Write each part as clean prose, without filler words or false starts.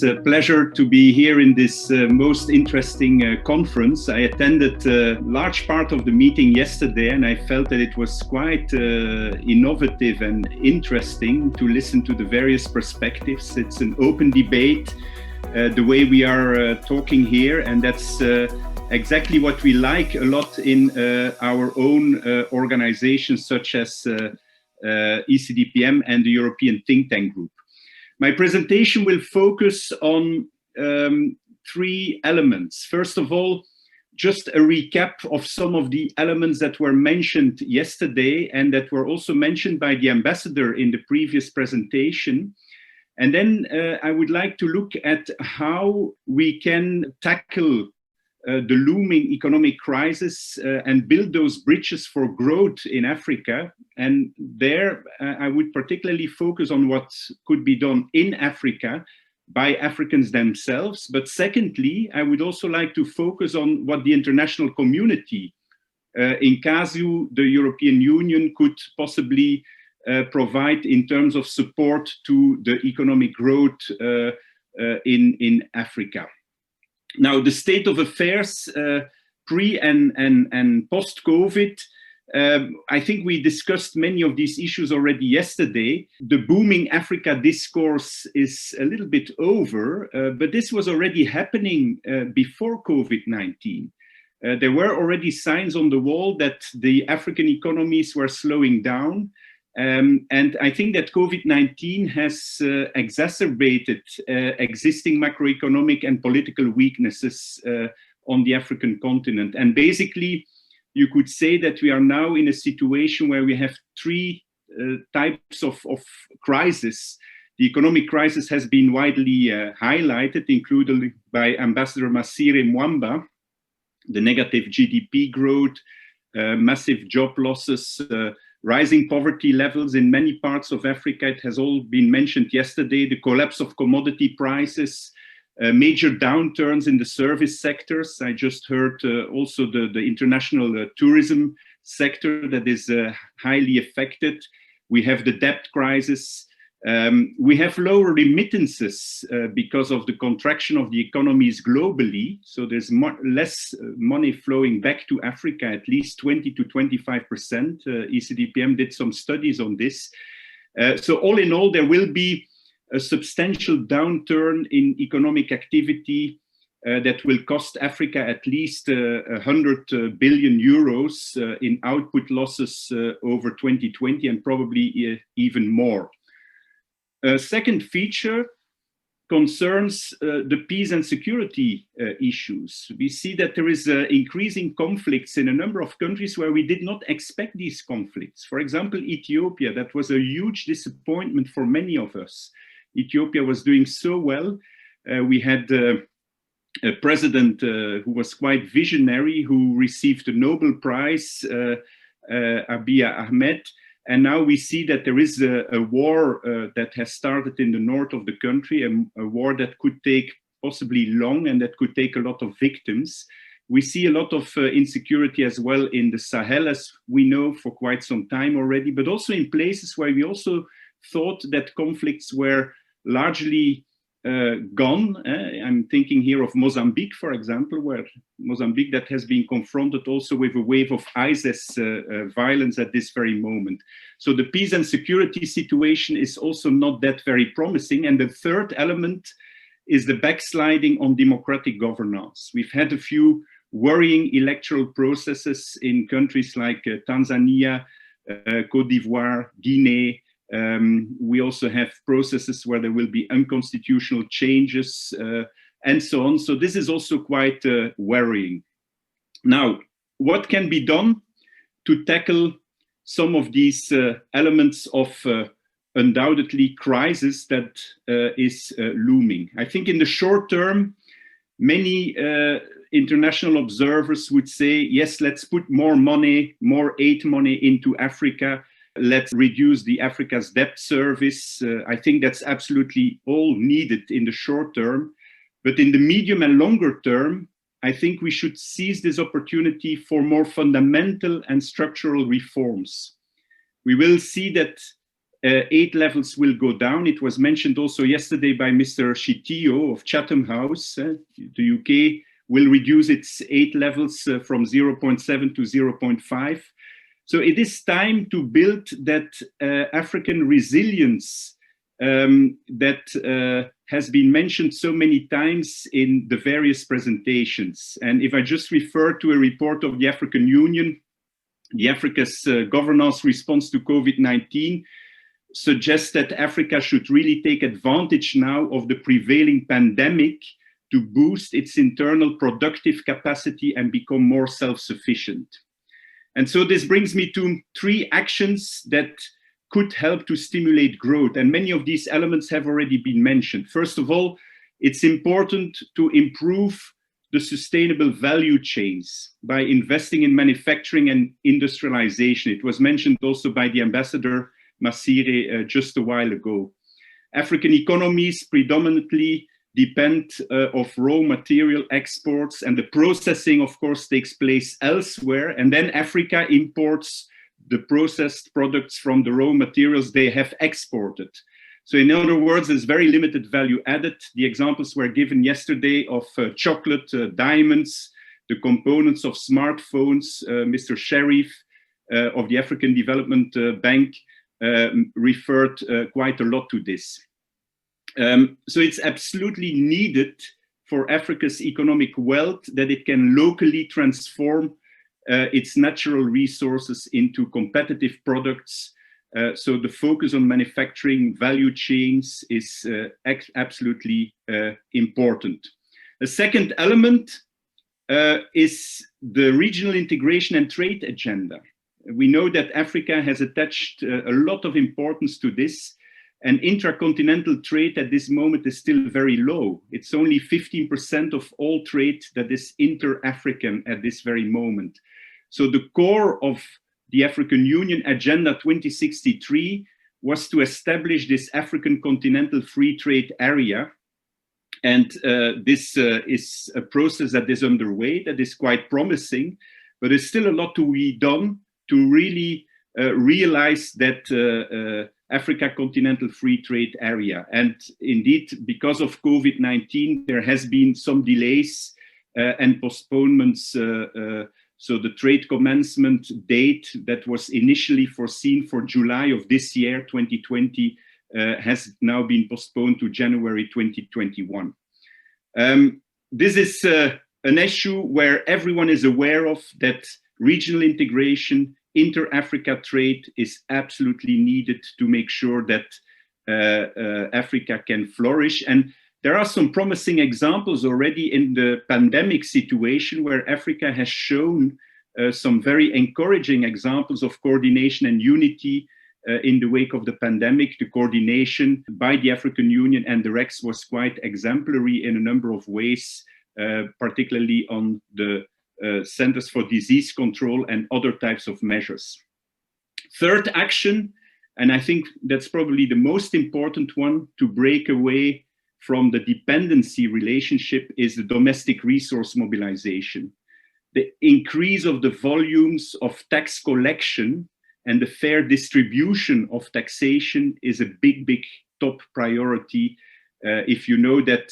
It's a pleasure to be here in this most interesting conference. I attended a large part of the meeting yesterday and I felt that it was quite innovative and interesting to listen to the various perspectives. It's an open debate, the way we are talking here, and that's exactly what we like a lot in our own organizations such as ECDPM and the European Think Tank Group. My presentation will focus on three elements. First of all, just a recap of some of the elements that were mentioned yesterday and that were also mentioned by the ambassador in the previous presentation. And then I would like to look at how we can tackle the looming economic crisis and build those bridges for growth in Africa. And there I would particularly focus on what could be done in Africa by Africans themselves. But secondly, I would also like to focus on what the international community, in casu the European Union, could possibly provide in terms of support to the economic growth in Africa. Now, the state of affairs pre and post-COVID, I think we discussed many of these issues already yesterday. The booming Africa discourse is a little bit over, but this was already happening before COVID-19. There were already signs on the wall that the African economies were slowing down. And I think that COVID-19 has exacerbated existing macroeconomic and political weaknesses on the African continent. And basically, you could say that we are now in a situation where we have three types of crisis. The economic crisis has been widely highlighted, including by Ambassador Masire Mwamba, the negative GDP growth, massive job losses, rising poverty levels in many parts of Africa. It has all been mentioned yesterday, the collapse of commodity prices, major downturns in the service sectors. I just heard also the international tourism sector that is highly affected. We have the debt crisis. We have lower remittances because of the contraction of the economies globally. So there's less money flowing back to Africa, at least 20 to 25%. ECDPM did some studies on this. So all in all, there will be a substantial downturn in economic activity that will cost Africa at least 100 billion euros in output losses over 2020 and probably even more. Second feature concerns the peace and security issues. We see that there is increasing conflicts in a number of countries where we did not expect these conflicts. For example, Ethiopia, that was a huge disappointment for many of us. Ethiopia was doing so well. We had a president who was quite visionary, who received the Nobel Prize, Abiy Ahmed. And now we see that there is a war that has started in the north of the country, a war that could take possibly long and that could take a lot of victims. We see a lot of insecurity as well in the Sahel, as we know for quite some time already, but also in places where we also thought that conflicts were largely gone. I'm thinking here of Mozambique, for example, where Mozambique that has been confronted also with a wave of ISIS violence at this very moment. So the peace and security situation is also not that very promising. And the third element is the backsliding on democratic governance. We've had a few worrying electoral processes in countries like Tanzania, Cote d'Ivoire, Guinea. We also have processes where there will be unconstitutional changes and so on. So this is also quite worrying. Now, what can be done to tackle some of these elements of undoubtedly crisis that is looming? I think in the short term, many international observers would say, yes, let's put more money, more aid money into Africa. Let's reduce the Africa's debt service. I think that's absolutely all needed in the short term. But in the medium and longer term, I think we should seize this opportunity for more fundamental and structural reforms. We will see that aid levels will go down. It was mentioned also yesterday by Mr. Shitio of Chatham House. The UK will reduce its aid levels from 0.7 to 0.5. So it is time to build that African resilience that has been mentioned so many times in the various presentations. And if I just refer to a report of the African Union, the Africa's governance response to COVID-19 suggests that Africa should really take advantage now of the prevailing pandemic to boost its internal productive capacity and become more self-sufficient. And so this brings me to 3 actions that could help to stimulate growth. And many of these elements have already been mentioned. First of all, it's important to improve the sustainable value chains by investing in manufacturing and industrialization. It was mentioned also by the ambassador Masire just a while ago. African economies predominantly depend of raw material exports, and the processing, of course, takes place elsewhere. And then Africa imports the processed products from the raw materials they have exported. So in other words, there's very limited value added. The examples were given yesterday of chocolate, diamonds, the components of smartphones. Mr. Sharif of the African Development Bank referred quite a lot to this. So it's absolutely needed for Africa's economic wealth that it can locally transform its natural resources into competitive products. So the focus on manufacturing value chains is absolutely important. The second element is the regional integration and trade agenda. We know that Africa has attached a lot of importance to this, and intracontinental trade at this moment is still very low. It's only 15% of all trade that is inter-African at this very moment. So the core of the African Union Agenda 2063 was to establish this African continental free trade area. And this is a process that is underway, that is quite promising, but there's still a lot to be done to really realize that Africa Continental Free Trade Area. And indeed, because of COVID-19, there has been some delays and postponements. So the trade commencement date that was initially foreseen for July of this year, 2020, has now been postponed to January 2021. This is an issue where everyone is aware of that regional integration, inter-Africa trade is absolutely needed to make sure that Africa can flourish. And there are some promising examples already in the pandemic situation where Africa has shown some very encouraging examples of coordination and unity in the wake of the pandemic. The coordination by the African Union and the RECs was quite exemplary in a number of ways, particularly on the Centers for Disease Control and other types of measures. Third action, and I think that's probably the most important one to break away from the dependency relationship, is the domestic resource mobilization. The increase of the volumes of tax collection and the fair distribution of taxation is a big top priority. If you know that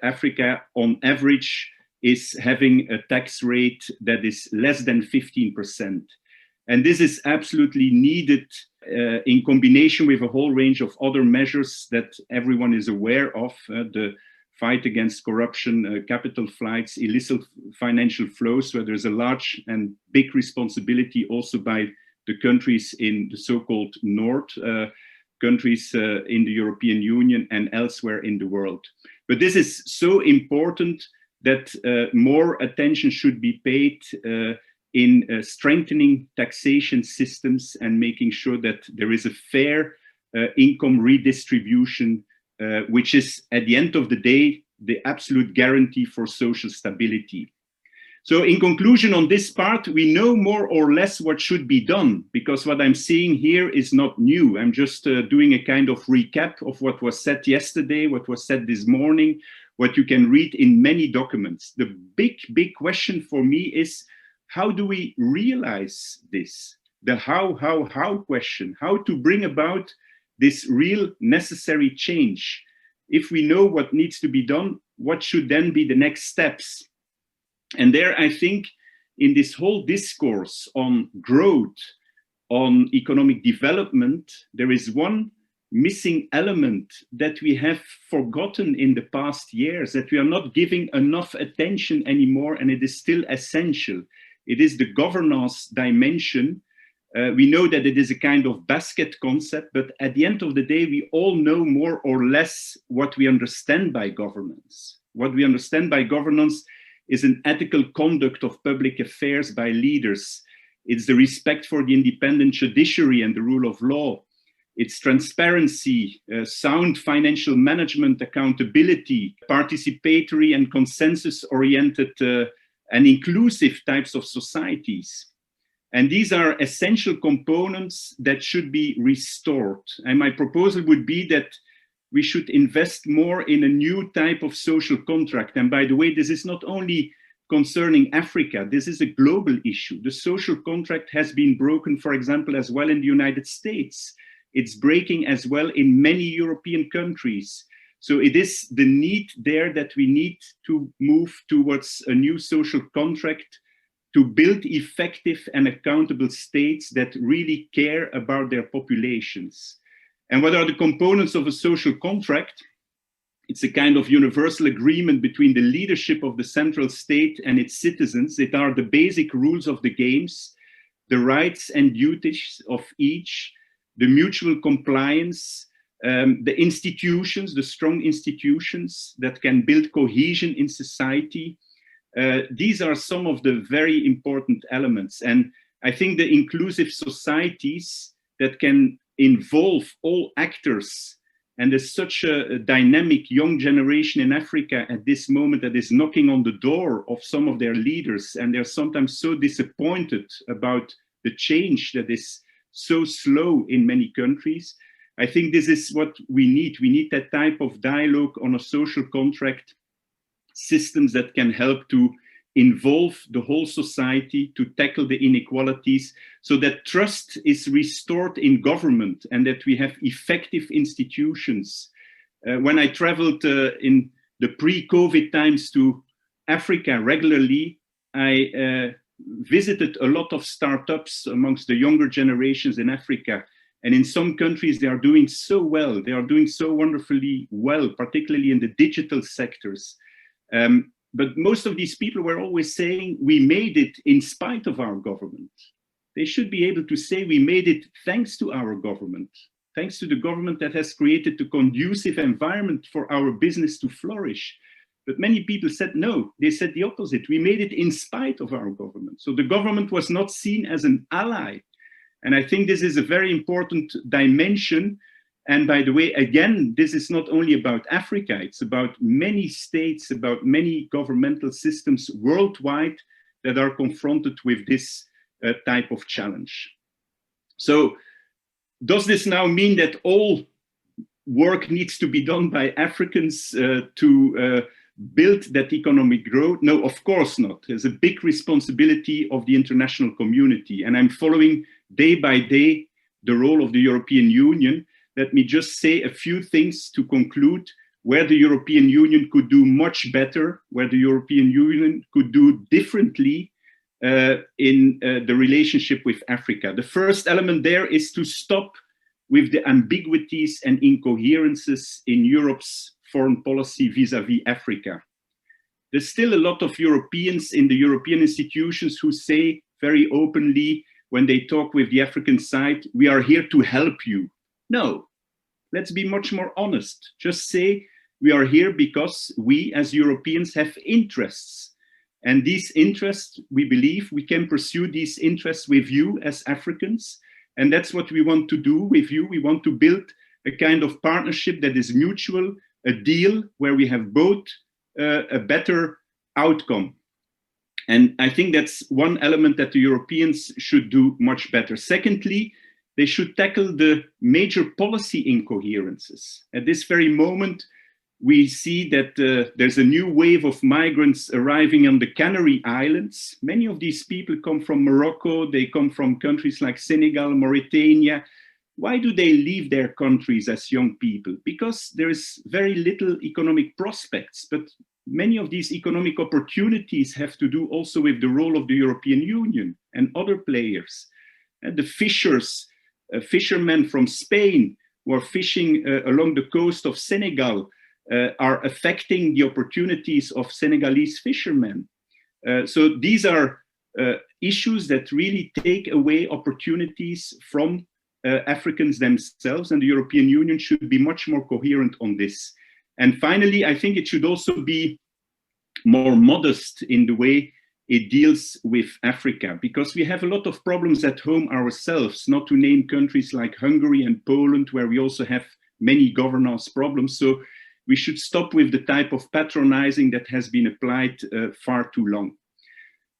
Africa on average is having a tax rate that is less than 15%. And this is absolutely needed in combination with a whole range of other measures that everyone is aware of, the fight against corruption, capital flights, illicit financial flows, where there's a large and big responsibility also by the countries in the so-called North, countries in the European Union and elsewhere in the world. But this is so important that more attention should be paid in strengthening taxation systems and making sure that there is a fair income redistribution, which is at the end of the day, the absolute guarantee for social stability. So in conclusion on this part, we know more or less what should be done, because what I'm seeing here is not new. I'm just doing a kind of recap of what was said yesterday, what was said this morning, what you can read in many documents. The big question for me is, how do we realize this? The how question, how to bring about this real necessary change. If we know what needs to be done, what should then be the next steps? And there, I think, in this whole discourse on growth, on economic development, there is one missing element that we have forgotten in the past years, that we are not giving enough attention anymore, and it is still essential. It is the governance dimension. We know that it is a kind of basket concept, but at the end of the day, we all know more or less what we understand by governance. What we understand by governance is an ethical conduct of public affairs by leaders. It's the respect for the independent judiciary and the rule of law. It's transparency, sound financial management, accountability, participatory and consensus-oriented and inclusive types of societies. And these are essential components that should be restored. And my proposal would be that we should invest more in a new type of social contract. And by the way, this is not only concerning Africa, this is a global issue. The social contract has been broken, for example, as well in the United States. It's breaking as well in many European countries. So it is the need there that we need to move towards a new social contract to build effective and accountable states that really care about their populations. And what are the components of a social contract? It's a kind of universal agreement between the leadership of the central state and its citizens. It are the basic rules of the games, the rights and duties of each, the mutual compliance, the institutions, the strong institutions that can build cohesion in society. These are some of the very important elements. And I think the inclusive societies that can involve all actors, and there's such a dynamic young generation in Africa at this moment that is knocking on the door of some of their leaders, and they're sometimes so disappointed about the change that is so slow in many countries. I think this is what we need. We need that type of dialogue on a social contract, systems that can help to involve the whole society to tackle the inequalities, so that trust is restored in government and that we have effective institutions. When I traveled in the pre-COVID times to Africa regularly, I visited a lot of startups amongst the younger generations in Africa. And in some countries, they are doing so well. They are doing so wonderfully well, particularly in the digital sectors. But most of these people were always saying, we made it in spite of our government. They should be able to say, we made it thanks to our government, thanks to the government that has created the conducive environment for our business to flourish. But many people said, no, they said the opposite. We made it in spite of our government. So the government was not seen as an ally. And I think this is a very important dimension. And by the way, again, this is not only about Africa, it's about many states, about many governmental systems worldwide that are confronted with this type of challenge. So does this now mean that all work needs to be done by Africans to build that economic growth? No, of course not. There's a big responsibility of the international community. And I'm following day by day the role of the European Union. Let me just say a few things to conclude where the European Union could do much better, where the European Union could do differently in the relationship with Africa. The first element there is to stop with the ambiguities and incoherences in Europe's foreign policy vis-à-vis Africa. There's still a lot of Europeans in the European institutions who say very openly when they talk with the African side, we are here to help you. No, let's be much more honest. Just say we are here because we as Europeans have interests. And these interests, we believe we can pursue these interests with you as Africans. And that's what we want to do with you. We want to build a kind of partnership that is mutual, a deal where we have both a better outcome. And I think that's one element that the Europeans should do much better. Secondly, they should tackle the major policy incoherences. At this very moment, we see that there's a new wave of migrants arriving on the Canary Islands. Many of these people come from Morocco. They come from countries like Senegal, Mauritania. Why do they leave their countries as young people? Because there is very little economic prospects, but many of these economic opportunities have to do also with the role of the European Union and other players. And the fishermen from Spain who are fishing along the coast of Senegal are affecting the opportunities of Senegalese fishermen. So these are issues that really take away opportunities from Africans themselves, and the European Union should be much more coherent on this. And finally, I think it should also be more modest in the way it deals with Africa, because we have a lot of problems at home ourselves, not to name countries like Hungary and Poland, where we also have many governance problems. So we should stop with the type of patronizing that has been applied far too long.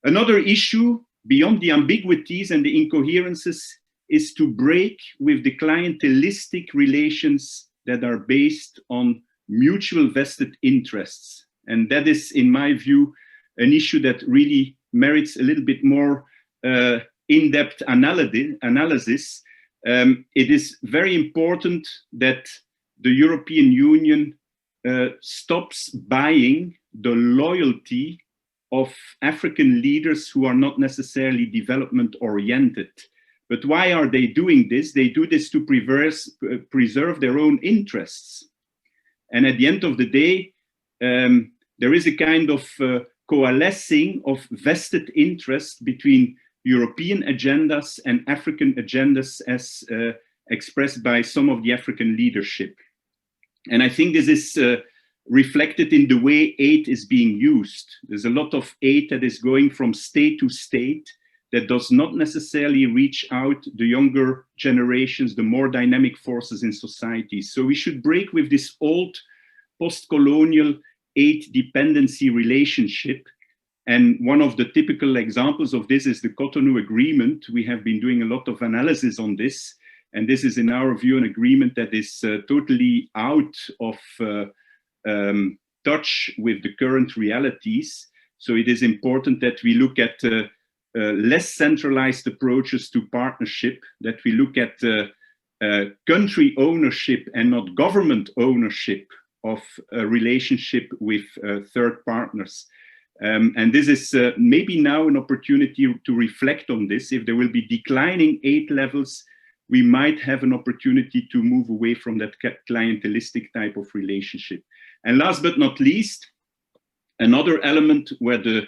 Another issue beyond the ambiguities and the incoherences is to break with the clientelistic relations that are based on mutual vested interests. And that is, in my view, an issue that really merits a little bit more in-depth analysis. It is very important that the European Union stops buying the loyalty of African leaders who are not necessarily development oriented. But why are they doing this? They do this to preserve their own interests. And at the end of the day, there is a kind of coalescing of vested interest between European agendas and African agendas as expressed by some of the African leadership. And I think this is reflected in the way aid is being used. There's a lot of aid that is going from state to state that does not necessarily reach out the younger generations, the more dynamic forces in society. So we should break with this old post-colonial aid dependency relationship. And one of the typical examples of this is the Cotonou Agreement. We have been doing a lot of analysis on this. And this is, in our view, an agreement that is totally out of touch with the current realities. So it is important that we look at less centralized approaches to partnership, that we look at country ownership and not government ownership of a relationship with third partners. And this is maybe now an opportunity to reflect on this. If there will be declining aid levels, we might have an opportunity to move away from that clientelistic type of relationship. And last but not least, another element where the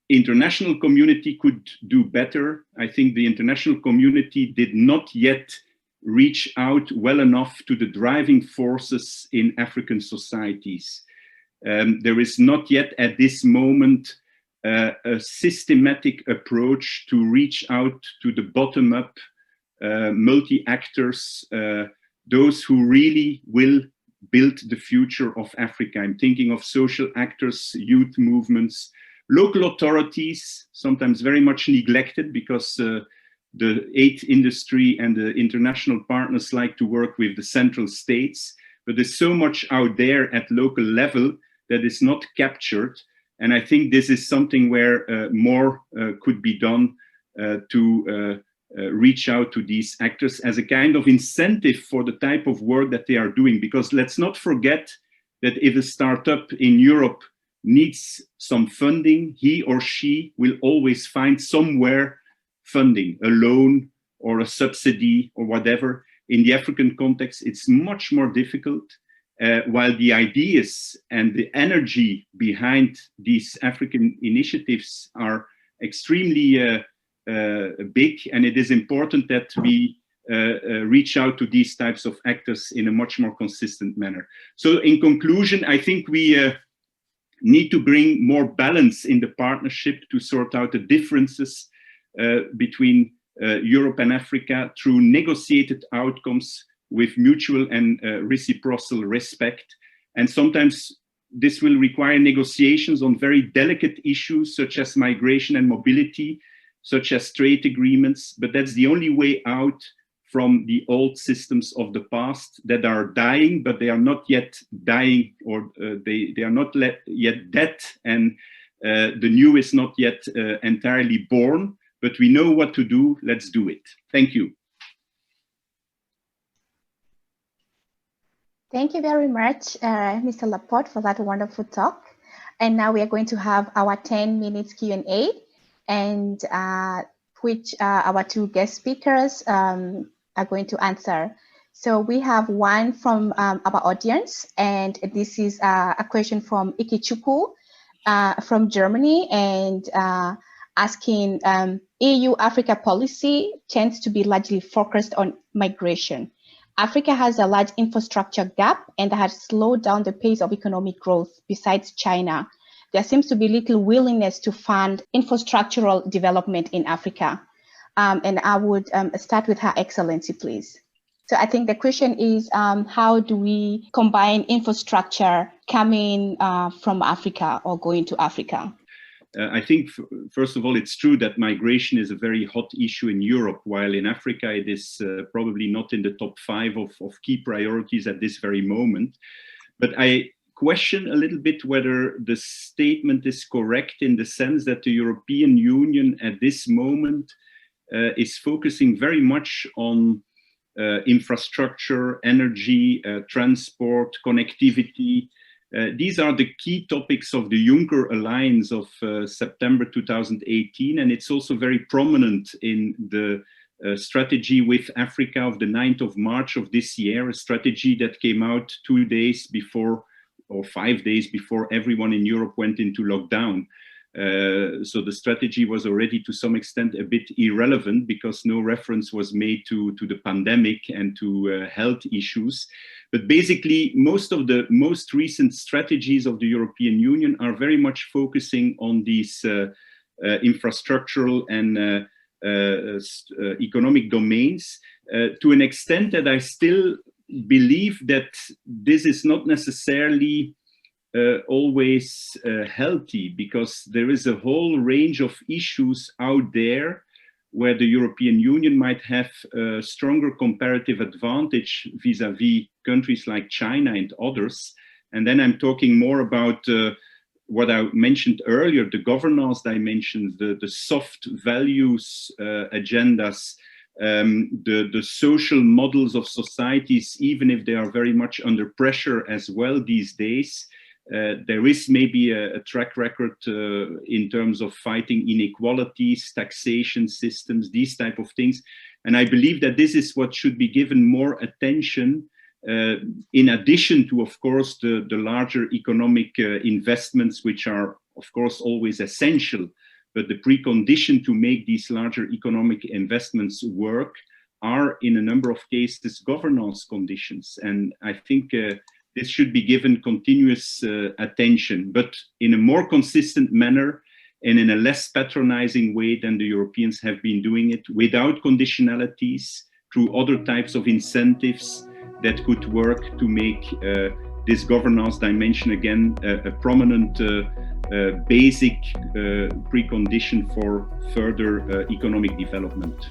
international community could do better. I think the international community did not yet reach out well enough to the driving forces in African societies. There is not yet at this moment a systematic approach to reach out to the bottom-up multi-actors, those who really will build the future of Africa. I'm thinking of social actors, youth movements, local authorities, sometimes very much neglected because the aid industry and the international partners like to work with the central states, but there's so much out there at local level that is not captured. And I think this is something where more could be done to reach out to these actors as a kind of incentive for the type of work that they are doing. Because let's not forget that if a startup in Europe needs some funding, he or she will always find somewhere funding, a loan or a subsidy or whatever. In the African context, it's much more difficult, while the ideas and the energy behind these African initiatives are extremely big, and it is important that we reach out to these types of actors in a much more consistent manner. So in conclusion, I think we need to bring more balance in the partnership to sort out the differences between Europe and Africa through negotiated outcomes with mutual and reciprocal respect. And sometimes this will require negotiations on very delicate issues such as migration and mobility, such as trade agreements, but that's the only way out from the old systems of the past that are dying, but they are not yet dying, or they are not yet dead, and the new is not yet entirely born, but we know what to do. Let's do it. Thank you. Thank you very much, Mr. Laporte, for that wonderful talk. And now we are going to have our 10 minutes Q&A, and which our two guest speakers are going to answer. So we have one from our audience, and this is a question from Ikichuku from Germany, and asking, EU-Africa policy tends to be largely focused on migration. Africa has a large infrastructure gap and has slowed down the pace of economic growth. Besides China, there seems to be little willingness to fund infrastructural development in Africa. And I would start with Her Excellency, please. So I think the question is, how do we combine infrastructure coming from Africa or going to Africa? I think, first of all, it's true that migration is a very hot issue in Europe, while in Africa it is probably not in the top 5 of key priorities at this very moment. But I question a little bit whether the statement is correct in the sense that the European Union at this moment is focusing very much on infrastructure, energy, transport, connectivity. These are the key topics of the Juncker Alliance of September 2018, and it's also very prominent in the strategy with Africa of the 9th of March of this year, a strategy that came out 2 days before or 5 days before everyone in Europe went into lockdown. So the strategy was already to some extent a bit irrelevant because no reference was made to the pandemic and to health issues. But basically, most of the most recent strategies of the European Union are very much focusing on these infrastructural and economic domains to an extent that I still believe that this is not necessarily always healthy, because there is a whole range of issues out there where the European Union might have a stronger comparative advantage vis-à-vis countries like China and others. And then I'm talking more about what I mentioned earlier, the governance dimensions, the soft values agendas, the social models of societies, even if they are very much under pressure as well these days. There is maybe a track record in terms of fighting inequalities, taxation systems, these type of things. And I believe that this is what should be given more attention, in addition to, of course, the larger economic investments, which are, of course, always essential. But the precondition to make these larger economic investments work are, in a number of cases, governance conditions. And I think this should be given continuous attention, but in a more consistent manner and in a less patronizing way than the Europeans have been doing it, without conditionalities, through other types of incentives that could work to make this governance dimension again a prominent basic precondition for further economic development.